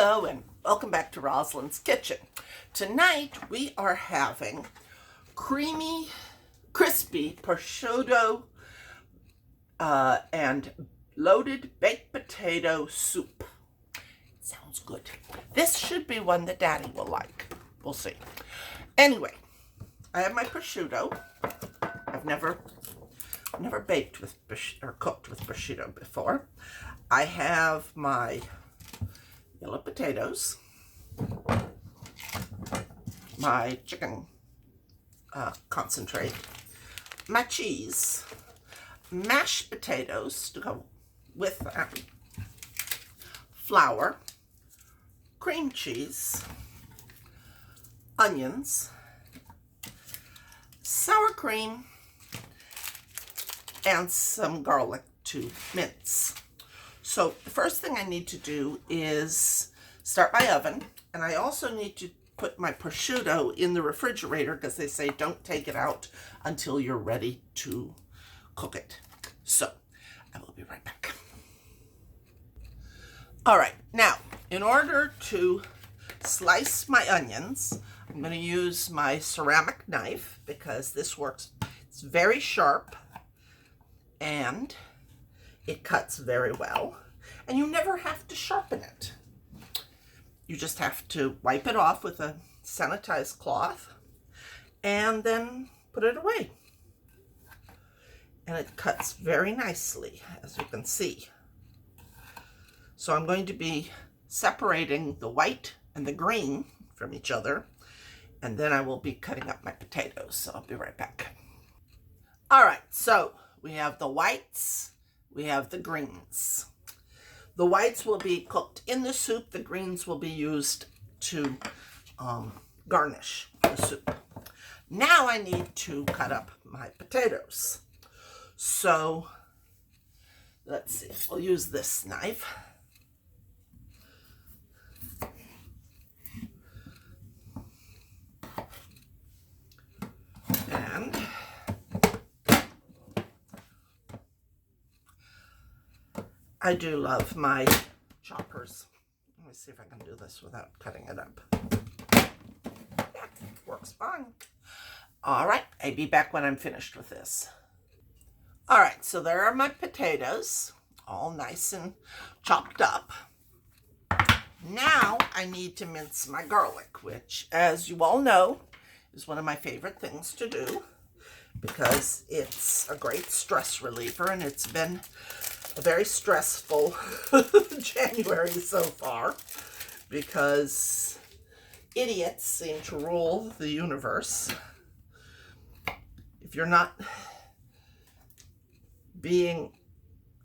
Hello and welcome back to Rosalind's Kitchen. Tonight we are having creamy, crispy prosciutto and loaded baked potato soup. Sounds good. This should be one that Daddy will like. We'll see. Anyway, I have my prosciutto. I've never baked with or cooked with prosciutto before. I have my yellow potatoes, my chicken concentrate, my cheese, mashed potatoes to go with flour, cream cheese, onions, sour cream, and some garlic to mince. So the first thing I need to do is start my oven, and I also need to put my prosciutto in the refrigerator because they say don't take it out until you're ready to cook it. So I will be right back. All right, now in order to slice my onions, I'm going to use my ceramic knife because this works. It's very sharp and it cuts very well, and you never have to sharpen it. You just have to wipe it off with a sanitized cloth and then put it away. And it cuts very nicely, as you can see. So I'm going to be separating the white and the green from each other, and then I will be cutting up my potatoes. So I'll be right back. All right, so we have the whites, we have the greens. The whites will be cooked in the soup. The greens will be used to garnish the soup. Now I need to cut up my potatoes. So let's see, we'll use this knife. And I do love my choppers. Let me see if I can do this without cutting it up. Yeah, works fine. All right, I'll be back when I'm finished with this. All right, so there are my potatoes, all nice and chopped up. Now I need to mince my garlic, which, as you all know, is one of my favorite things to do because it's a great stress reliever, and it's been a very stressful January so far because idiots seem to rule the universe. If you're not being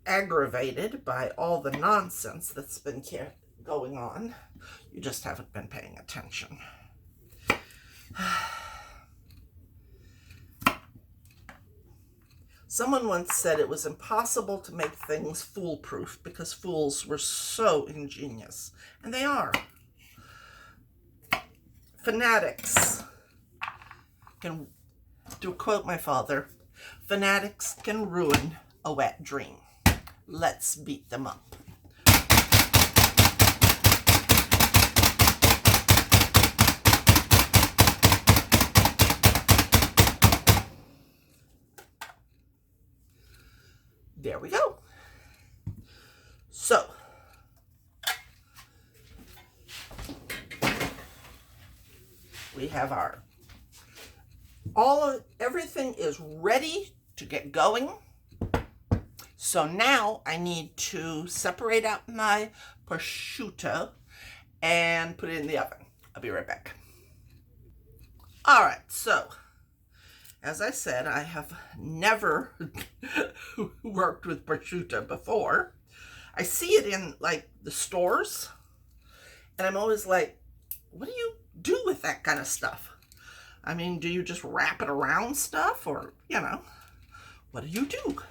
aggravated by all the nonsense that's been going on, you just haven't been paying attention. Someone once said it was impossible to make things foolproof because fools were so ingenious, and they are. Fanatics can, to quote my father, fanatics can ruin a wet dream. Let's beat them up. There we go. So, we have our, everything is ready to get going. So now I need to separate out my prosciutto and put it in the oven. I'll be right back. All right, so as I said, I have never worked with prosciutto before. I see it in like the stores, and I'm always like, what do you do with that kind of stuff? I mean, do you just wrap it around stuff, or, you know, what do you do?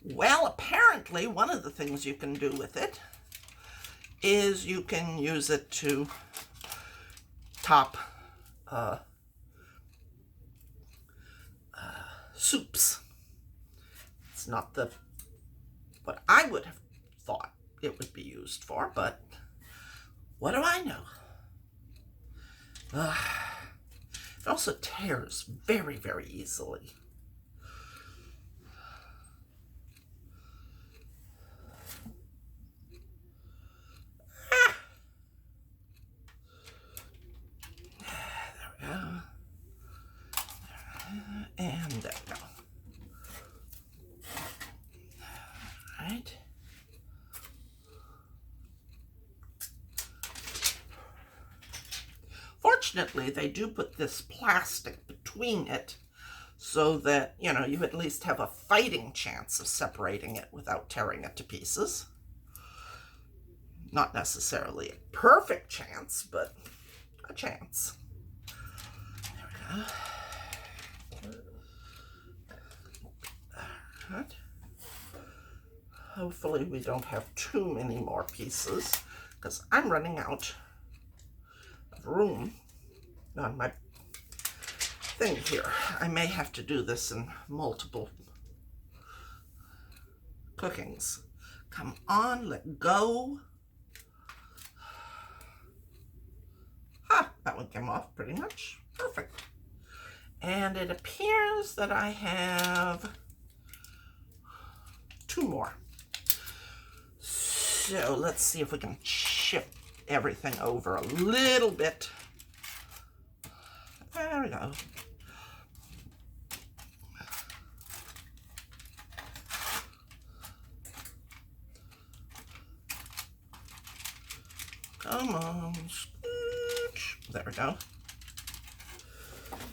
Well, apparently one of the things you can do with it is you can use it to top soups. It's not what I would have thought it would be used for, but What do I know? It also tears very, very easily. There we go. And there we go. All right. Fortunately, they do put this plastic between it so that, you know, you at least have a fighting chance of separating it without tearing it to pieces. Not necessarily a perfect chance, but a chance. There we go. All right. Hopefully we don't have too many more pieces because I'm running out of room on my thing here. I may have to do this in multiple cookings. Come on, let go. That one came off pretty much perfect. And it appears that I have 2 more. So let's see if we can shift everything over a little bit. There we go. Come on, scooch. There we go.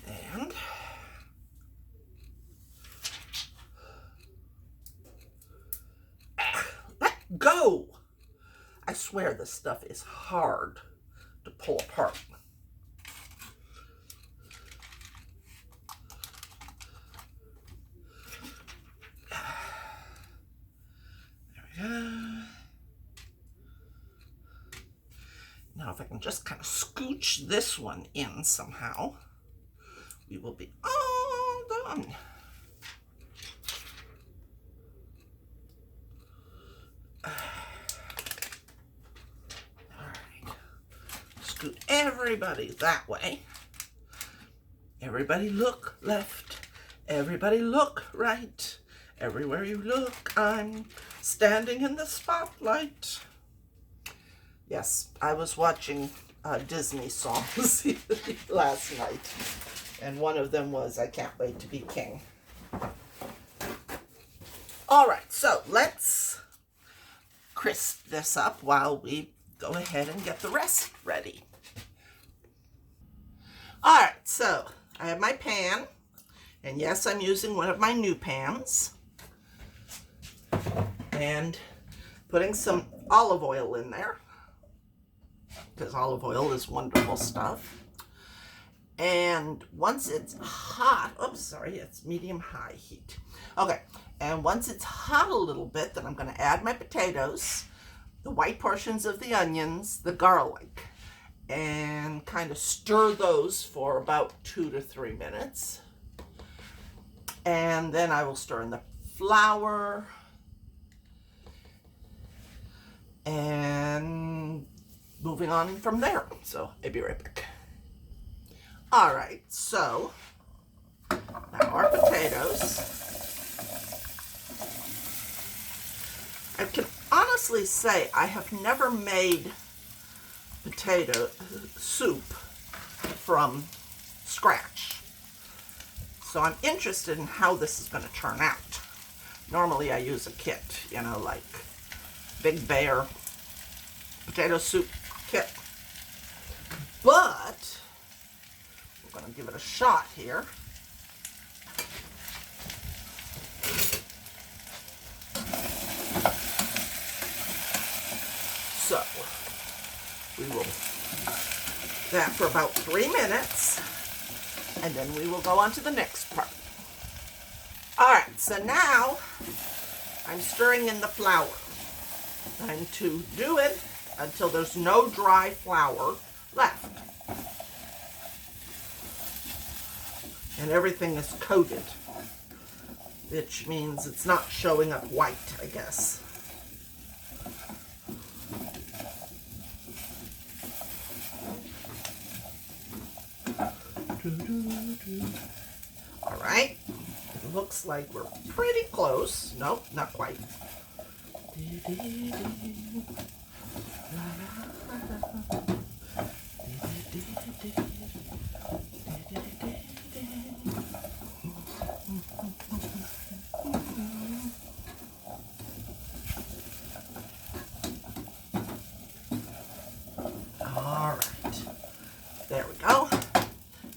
And let go. I swear this stuff is hard to pull apart. There we go. Now if I can just kind of scooch this one in somehow, we will be all done. Scoot everybody that way. Everybody look left. Everybody look right. Everywhere you look, I'm standing in the spotlight. Yes, I was watching Disney songs last night, and one of them was I Can't Wait to Be King. All right, so let's crisp this up while we go ahead and get the rest ready. All right, so I have my pan, and yes, I'm using one of my new pans, and putting some olive oil in there, because olive oil is wonderful stuff. And once it's hot, oops, sorry, it's medium-high heat. Okay, and once it's hot a little bit, then I'm going to add my potatoes, the white portions of the onions, the garlic, and kind of stir those for about 2 to 3 minutes. And then I will stir in the flour and moving on from there. So I'll be right back. All right, so now our potatoes. I can honestly say I have never made potato soup from scratch. So I'm interested in how this is going to turn out. Normally I use a kit, you know, like Big Bear potato soup kit. But we're going to give it a shot here. So we will do that for about 3 minutes, and then we will go on to the next part. All right, so now I'm stirring in the flour. I'm to do it until there's no dry flour left. And everything is coated, which means it's not showing up white, I guess. All right, it looks like we're pretty close. Nope, not quite. All right, there we go.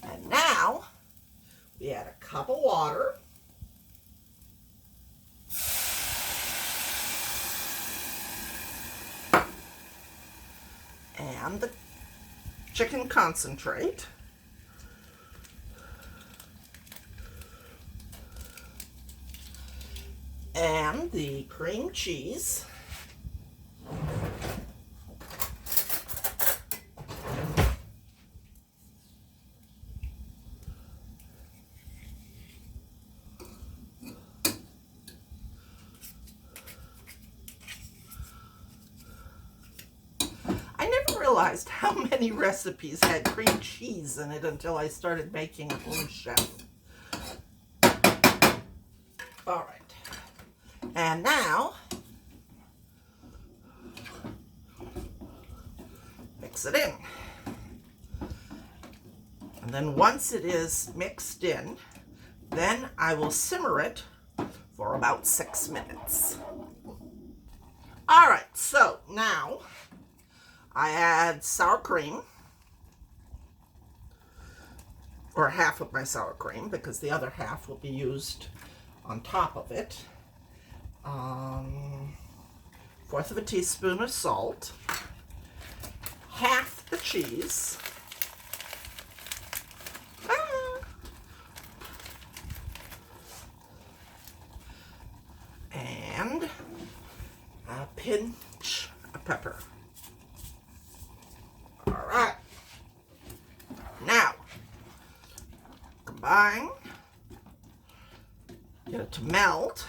And now we add a cup of water. And the chicken concentrate. And the cream cheese. Realized how many recipes had cream cheese in it until I started making Home Chef. All right, and now mix it in. And then once it is mixed in, then I will simmer it for about 6 minutes. All right, so now I add sour cream, or half of my sour cream, because the other half will be used on top of it. 1/4 of a teaspoon of salt, half the cheese, and a pinch of pepper. All right, now combine, get it to melt,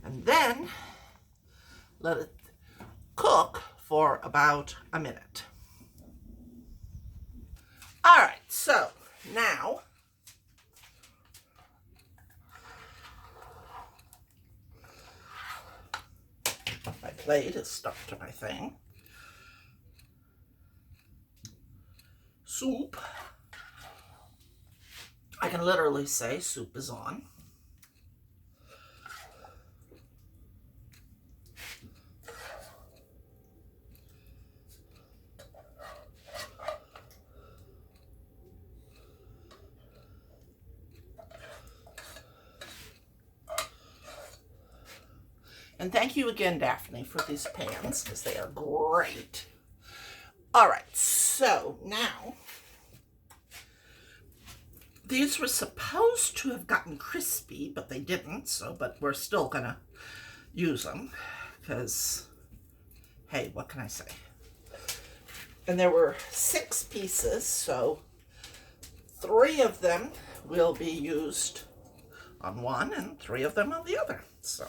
and then let it cook for about a minute. All right, so now my plate is stuck to my thing. Soup. I can literally say soup is on. And thank you again, Daphne, for these pans, because they are great. All right, so now these were supposed to have gotten crispy, but they didn't, but we're still gonna use them, because, hey, what can I say? And there were 6 pieces, so 3 of them will be used on one and 3 of them on the other, so.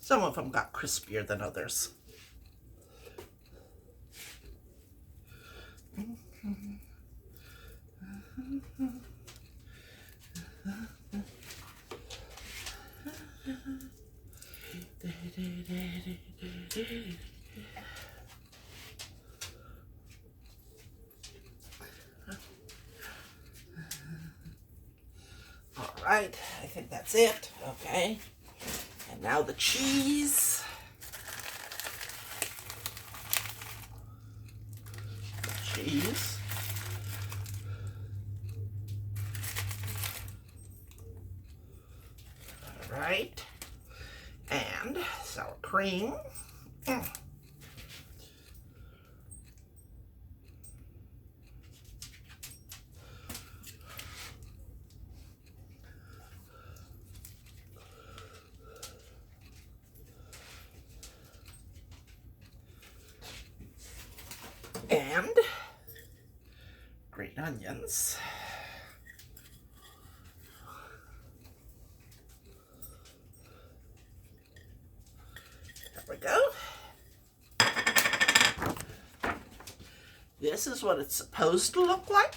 Some of them got crispier than others. All right, I think that's it. Okay, and now the cheese. All right, and sour cream. And green onions. There we go. This is what it's supposed to look like.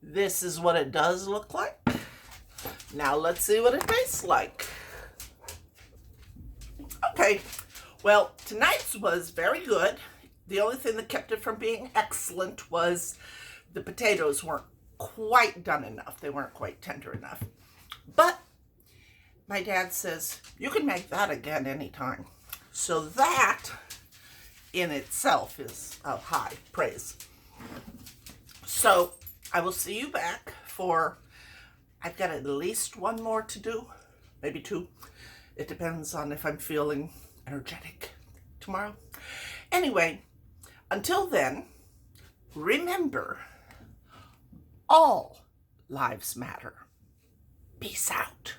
This is what it does look like. Now let's see what it tastes like. Okay, well, tonight's was very good. The only thing that kept it from being excellent was the potatoes weren't quite done enough. They weren't quite tender enough. But my dad says, you can make that again anytime. So that in itself is of high praise. So I will see you back for, I've got at least one more to do, maybe two. It depends on if I'm feeling energetic tomorrow. Anyway, until then, remember, all lives matter. Peace out.